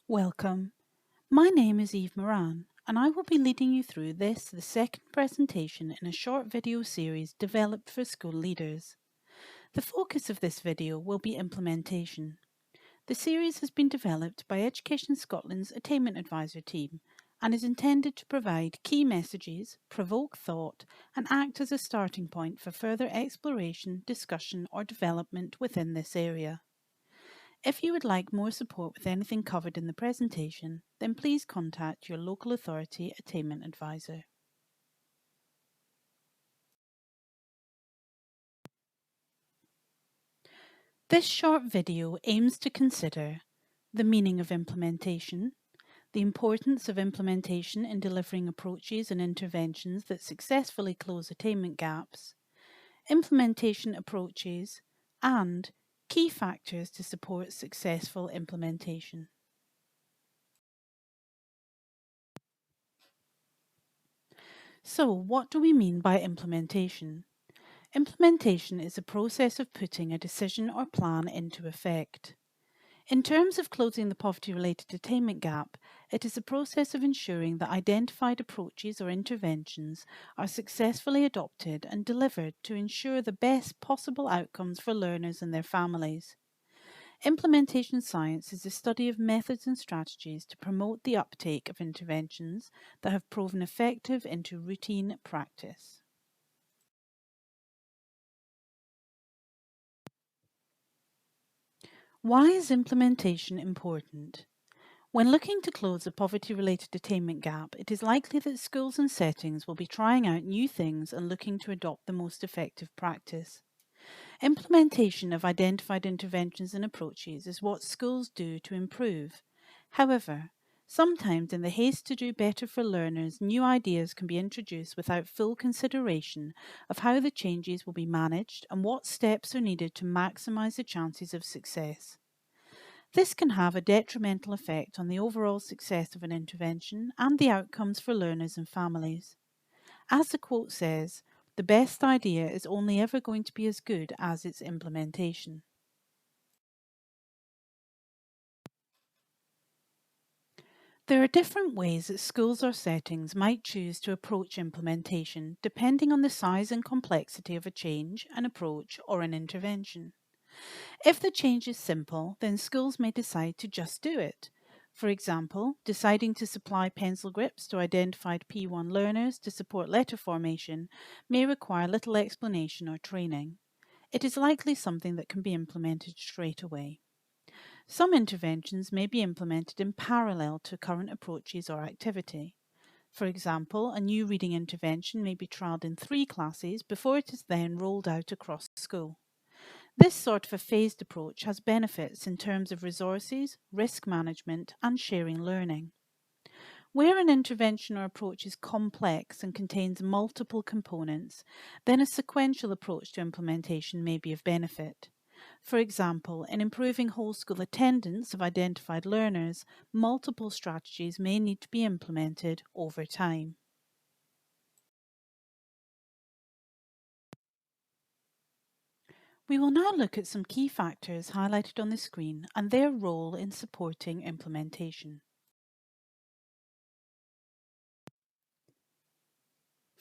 Welcome. My name is Eve Moran, and I will be leading you through the second presentation in a short video series developed for school leaders. The focus of this video will be implementation. The series has been developed by Education Scotland's Attainment Advisor team and is intended to provide key messages, provoke thought, and act as a starting point for further exploration, discussion, or development within this area. If you would like more support with anything covered in the presentation, then please contact your local authority attainment advisor. This short video aims to consider the meaning of implementation, the importance of implementation in delivering approaches and interventions that successfully close attainment gaps, implementation approaches, and key factors to support successful implementation. So, what do we mean by implementation? Implementation is a process of putting a decision or plan into effect. In terms of closing the poverty-related attainment gap, it is a process of ensuring that identified approaches or interventions are successfully adopted and delivered to ensure the best possible outcomes for learners and their families. Implementation science is the study of methods and strategies to promote the uptake of interventions that have proven effective into routine practice. Why is implementation important? When looking to close a poverty-related attainment gap, it is likely that schools and settings will be trying out new things and looking to adopt the most effective practice. Implementation of identified interventions and approaches is what schools do to improve. However, sometimes in the haste to do better for learners, new ideas can be introduced without full consideration of how the changes will be managed and what steps are needed to maximize the chances of success. This can have a detrimental effect on the overall success of an intervention and the outcomes for learners and families. As the quote says, the best idea is only ever going to be as good as its implementation. There are different ways that schools or settings might choose to approach implementation depending on the size and complexity of a change, an approach, or an intervention. If the change is simple, then schools may decide to just do it. For example, deciding to supply pencil grips to identified P1 learners to support letter formation may require little explanation or training. It is likely something that can be implemented straight away. Some interventions may be implemented in parallel to current approaches or activity. For example, a new reading intervention may be trialled in 3 classes before it is then rolled out across the school. This sort of a phased approach has benefits in terms of resources, risk management, and sharing learning. Where an intervention or approach is complex and contains multiple components, then a sequential approach to implementation may be of benefit. For example, in improving whole school attendance of identified learners, multiple strategies may need to be implemented over time. We will now look at some key factors highlighted on the screen and their role in supporting implementation.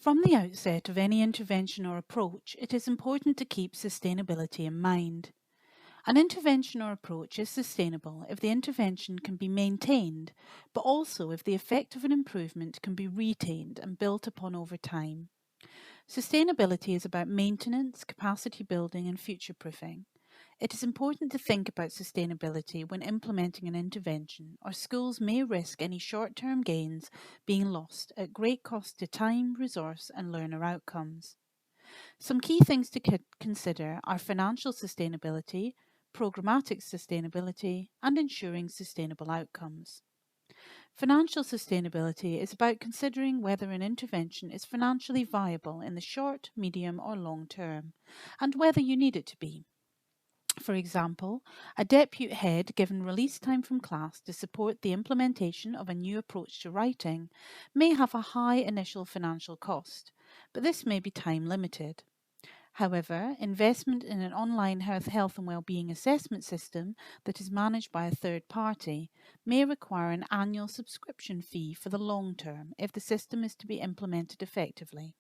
From the outset of any intervention or approach, it is important to keep sustainability in mind. An intervention or approach is sustainable if the intervention can be maintained, but also if the effect of an improvement can be retained and built upon over time. Sustainability is about maintenance, capacity building, and future-proofing. It is important to think about sustainability when implementing an intervention, or schools may risk any short-term gains being lost at great cost to time, resource, and learner outcomes. Some key things to consider are financial sustainability, programmatic sustainability, and ensuring sustainable outcomes. Financial sustainability is about considering whether an intervention is financially viable in the short, medium, or long term, and whether you need it to be. For example, a depute head given release time from class to support the implementation of a new approach to writing may have a high initial financial cost, but this may be time limited. However, investment in an online health and well-being assessment system that is managed by a third party may require an annual subscription fee for the long term if the system is to be implemented effectively.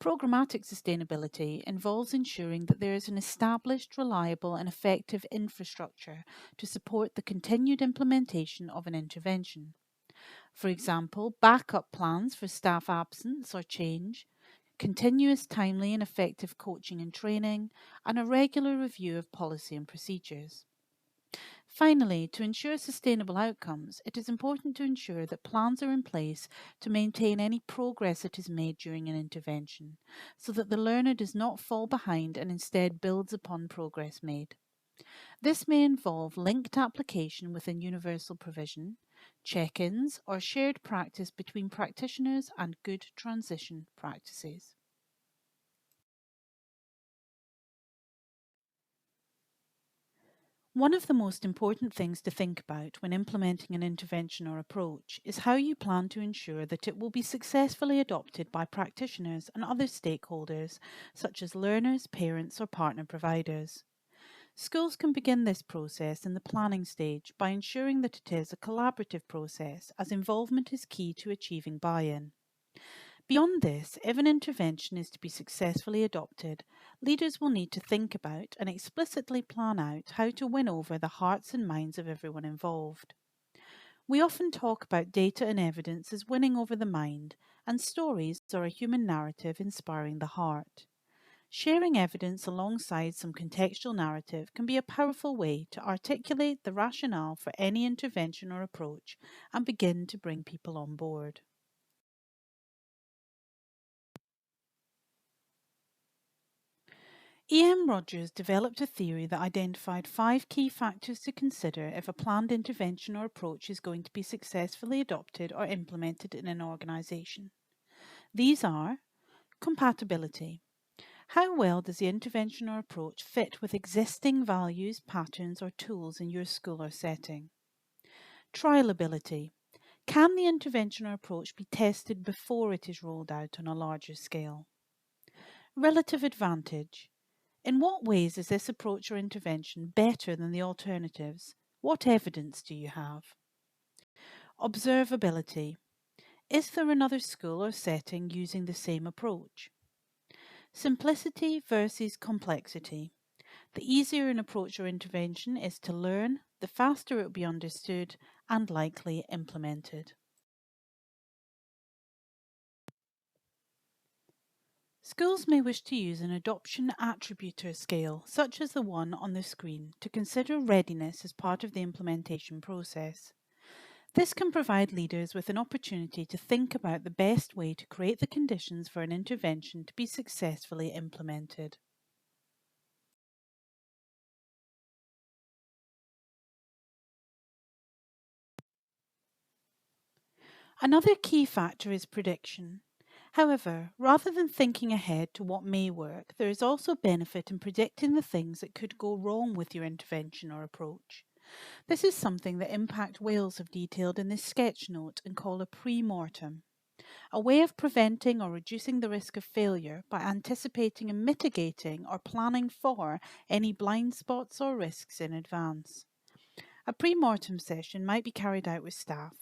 Programmatic sustainability involves ensuring that there is an established, reliable, and effective infrastructure to support the continued implementation of an intervention. For example, backup plans for staff absence or change, continuous, timely, and effective coaching and training, and a regular review of policy and procedures. Finally, to ensure sustainable outcomes, it is important to ensure that plans are in place to maintain any progress that is made during an intervention, so that the learner does not fall behind and instead builds upon progress made. This may involve linked application within universal provision, check-ins, or shared practice between practitioners and good transition practices. One of the most important things to think about when implementing an intervention or approach is how you plan to ensure that it will be successfully adopted by practitioners and other stakeholders, such as learners, parents, or partner providers. Schools can begin this process in the planning stage by ensuring that it is a collaborative process, as involvement is key to achieving buy-in. Beyond this, if an intervention is to be successfully adopted, leaders will need to think about and explicitly plan out how to win over the hearts and minds of everyone involved. We often talk about data and evidence as winning over the mind, and stories are a human narrative inspiring the heart. Sharing evidence alongside some contextual narrative can be a powerful way to articulate the rationale for any intervention or approach and begin to bring people on board. E.M. Rogers developed a theory that identified 5 key factors to consider if a planned intervention or approach is going to be successfully adopted or implemented in an organization. These are compatibility. How well does the intervention or approach fit with existing values, patterns, or tools in your school or setting? Trialability. Can the intervention or approach be tested before it is rolled out on a larger scale? Relative advantage. In what ways is this approach or intervention better than the alternatives? What evidence do you have? Observability. Is there another school or setting using the same approach? Simplicity versus complexity. The easier an approach or intervention is to learn, the faster it will be understood and likely implemented. Schools may wish to use an adoption attributor scale, such as the one on the screen, to consider readiness as part of the implementation process. This can provide leaders with an opportunity to think about the best way to create the conditions for an intervention to be successfully implemented. Another key factor is prediction. However, rather than thinking ahead to what may work, there is also benefit in predicting the things that could go wrong with your intervention or approach. This is something that Impact Wales have detailed in this sketch note and call a pre-mortem, a way of preventing or reducing the risk of failure by anticipating and mitigating or planning for any blind spots or risks in advance. A pre-mortem session might be carried out with staff.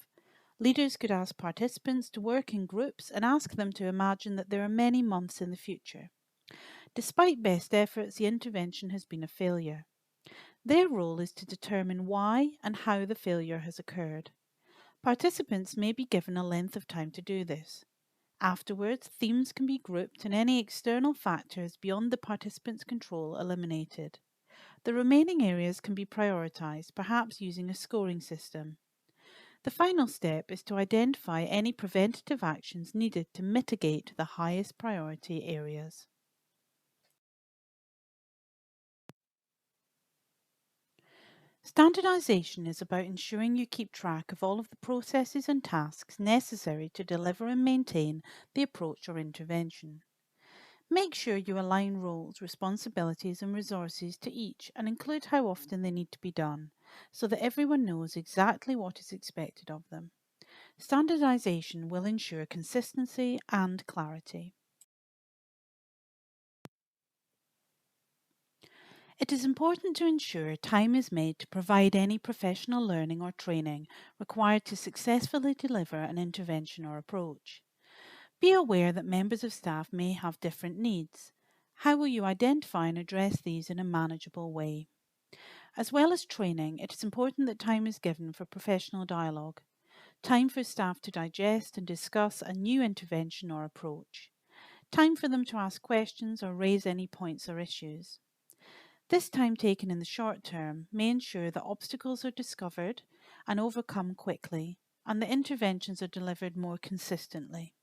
Leaders could ask participants to work in groups and ask them to imagine that there are many months in the future. Despite best efforts, the intervention has been a failure. Their role is to determine why and how the failure has occurred. Participants may be given a length of time to do this. Afterwards, themes can be grouped and any external factors beyond the participants' control eliminated. The remaining areas can be prioritized, perhaps using a scoring system. The final step is to identify any preventative actions needed to mitigate the highest priority areas. Standardization is about ensuring you keep track of all of the processes and tasks necessary to deliver and maintain the approach or intervention. Make sure you align roles, responsibilities, and resources to each and include how often they need to be done, so that everyone knows exactly what is expected of them. Standardization will ensure consistency and clarity. It is important to ensure time is made to provide any professional learning or training required to successfully deliver an intervention or approach. Be aware that members of staff may have different needs. How will you identify and address these in a manageable way? As well as training, it is important that time is given for professional dialogue, time for staff to digest and discuss a new intervention or approach, time for them to ask questions or raise any points or issues. This time taken in the short term may ensure that obstacles are discovered and overcome quickly, and the interventions are delivered more consistently.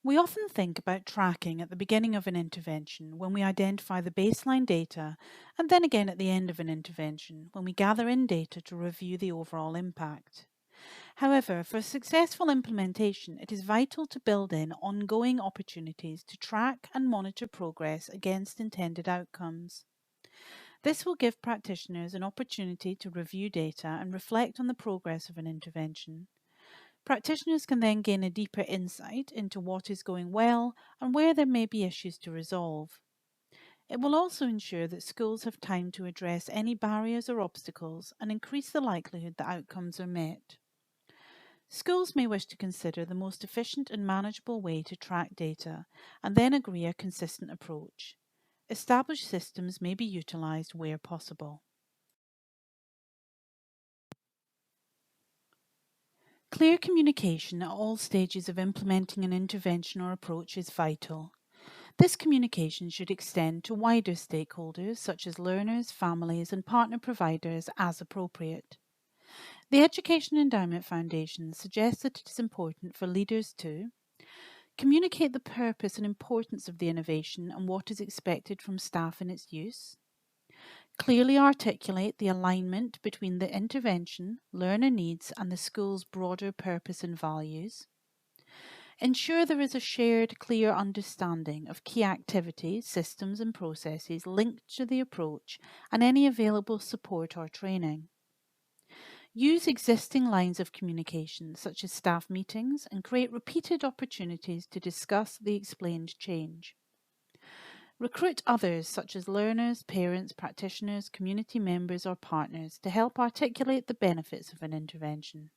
We often think about tracking at the beginning of an intervention when we identify the baseline data, and then again at the end of an intervention when we gather in data to review the overall impact. However, for successful implementation, it is vital to build in ongoing opportunities to track and monitor progress against intended outcomes. This will give practitioners an opportunity to review data and reflect on the progress of an intervention. Practitioners can then gain a deeper insight into what is going well and where there may be issues to resolve. It will also ensure that schools have time to address any barriers or obstacles and increase the likelihood that outcomes are met. Schools may wish to consider the most efficient and manageable way to track data and then agree a consistent approach. Established systems may be utilised where possible. Clear communication at all stages of implementing an intervention or approach is vital. This communication should extend to wider stakeholders such as learners, families, and partner providers as appropriate. The Education Endowment Foundation suggests that it is important for leaders to communicate the purpose and importance of the innovation and what is expected from staff in its use, clearly articulate the alignment between the intervention, learner needs, and the school's broader purpose and values, ensure there is a shared, clear understanding of key activities, systems, and processes linked to the approach and any available support or training. Use existing lines of communication, such as staff meetings, and create repeated opportunities to discuss the explained change. Recruit others, such as learners, parents, practitioners, community members, or partners, to help articulate the benefits of an intervention.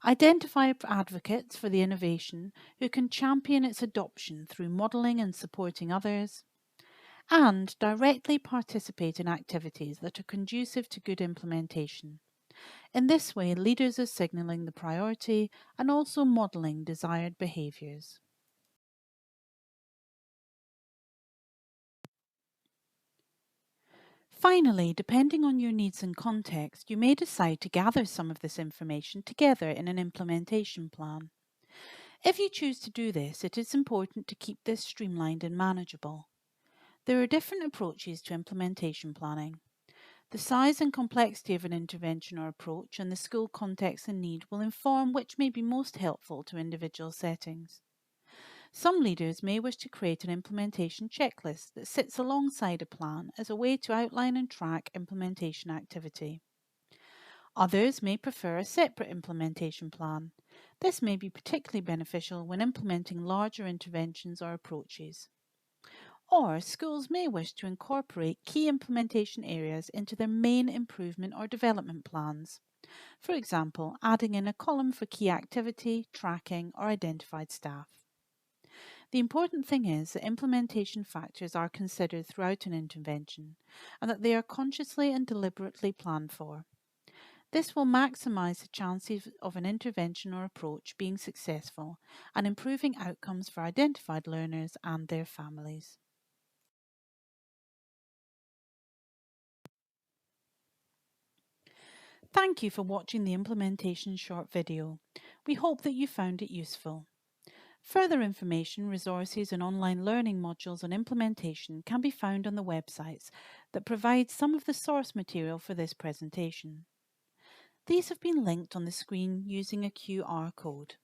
Identify advocates for the innovation who can champion its adoption through modelling and supporting others, and directly participate in activities that are conducive to good implementation. In this way, leaders are signalling the priority and also modelling desired behaviours. Finally, depending on your needs and context, you may decide to gather some of this information together in an implementation plan. If you choose to do this, it is important to keep this streamlined and manageable. There are different approaches to implementation planning. The size and complexity of an intervention or approach and the school context and need will inform which may be most helpful to individual settings. Some leaders may wish to create an implementation checklist that sits alongside a plan as a way to outline and track implementation activity. Others may prefer a separate implementation plan. This may be particularly beneficial when implementing larger interventions or approaches. Or schools may wish to incorporate key implementation areas into their main improvement or development plans. For example, adding in a column for key activity, tracking, or identified staff. The important thing is that implementation factors are considered throughout an intervention and that they are consciously and deliberately planned for. This will maximise the chances of an intervention or approach being successful and improving outcomes for identified learners and their families. Thank you for watching the implementation short video. We hope that you found it useful. Further information, resources and online learning modules on implementation can be found on the websites that provide some of the source material for this presentation. These have been linked on the screen using a QR code.